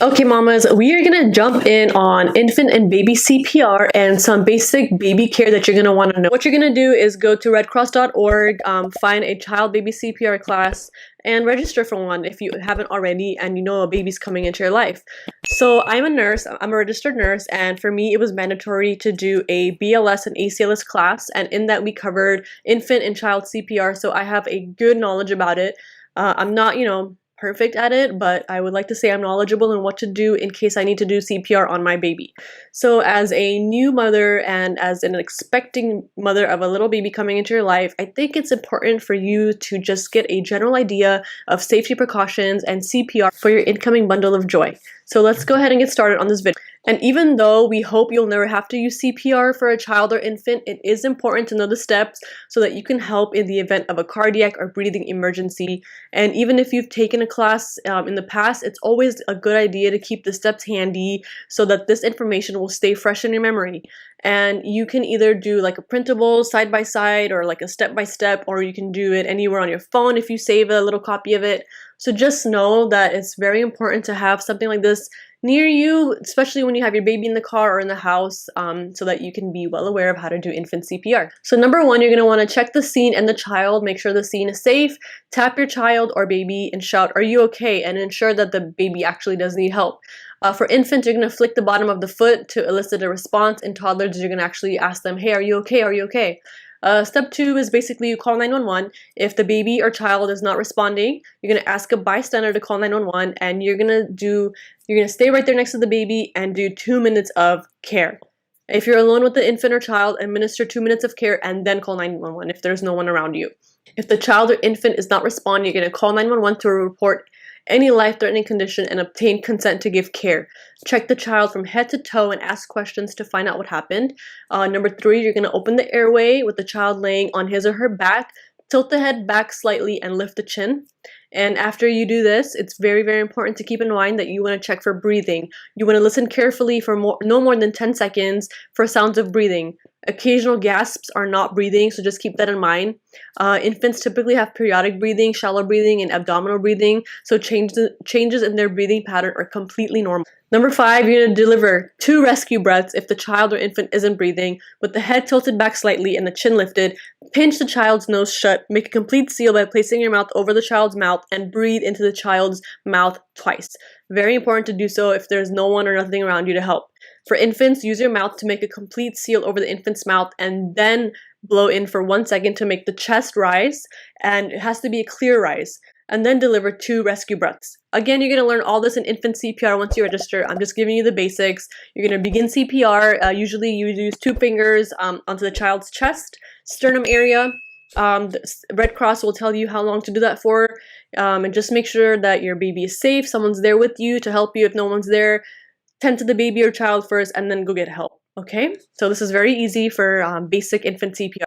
Okay, mamas, we are going to jump in on infant and baby CPR and some basic baby care that you're going to want to know. What you're going to do is go to redcross.org, find a child baby CPR class, and register for one if you haven't already and you know a baby's coming into your life. So I'm a nurse, I'm a registered nurse, and for me it was mandatory to do a BLS and ACLS class, and in that we covered infant and child CPR, so I have a good knowledge about it. I'm not, perfect at it, but I would like to say I'm knowledgeable in what to do in case I need to do CPR on my baby. So as a new mother and as an expecting mother of a little baby coming into your life, I think it's important for you to just get a general idea of safety precautions and CPR for your incoming bundle of joy. So let's go ahead and get started on this video. And even though we hope you'll never have to use CPR for a child or infant, it is important to know the steps so that you can help in the event of a cardiac or breathing emergency. And even if you've taken a class in the past, it's always a good idea to keep the steps handy so that this information will stay fresh in your memory. And you can either do like a printable side by side or like a step by step, or you can do it anywhere on your phone if you save a little copy of it. So just know that it's very important to have something like this near you, especially when you have your baby in the car or in the house, so that you can be well aware of how to do infant CPR. So number one, you're going to want to check the scene and the child, make sure the scene is safe, tap your child or baby and shout, "Are you okay?" and ensure that the baby actually does need help. For infants, you're going to flick the bottom of the foot to elicit a response. In toddlers, you're going to actually ask them, "Hey, are you okay? Are you okay?" Step two is basically you call 911. If the baby or child is not responding, you're going to ask a bystander to call 911, and you're going to stay right there next to the baby and do 2 minutes of care. If you're alone with the infant or child, administer 2 minutes of care and then call 911 if there's no one around you. If the child or infant is not responding, you're going to call 911 to report any life-threatening condition and obtain consent to give care. Check the child from head to toe and ask questions to find out what happened. Number three, you're going to open the airway with the child laying on his or her back. Tilt the head back slightly and lift the chin. And after you do this, it's very, very important to keep in mind that you want to check for breathing. You want to listen carefully for no more than 10 seconds for sounds of breathing. Occasional gasps are not breathing, so just keep that in mind. Infants typically have periodic breathing, shallow breathing, and abdominal breathing, so changes in their breathing pattern are completely normal. Number five, you're going to deliver 2 rescue breaths if the child or infant isn't breathing, with the head tilted back slightly and the chin lifted. Pinch the child's nose shut, make a complete seal by placing your mouth over the child's mouth, and breathe into the child's mouth twice. Very important to do so if there's no one or nothing around you to help. For infants, use your mouth to make a complete seal over the infant's mouth and then blow in for 1 second to make the chest rise, and it has to be a clear rise, and then deliver 2 rescue breaths. Again, you're going to learn all this in infant CPR once you register. I'm just giving you the basics. You're going to begin CPR. Usually you use 2 fingers onto the child's chest, sternum area. The Red Cross will tell you how long to do that for, and just make sure that your baby is safe, someone's there with you to help you if no one's there. Tend to the baby or child first and then go get help. Okay, so this is very easy for basic infant CPR.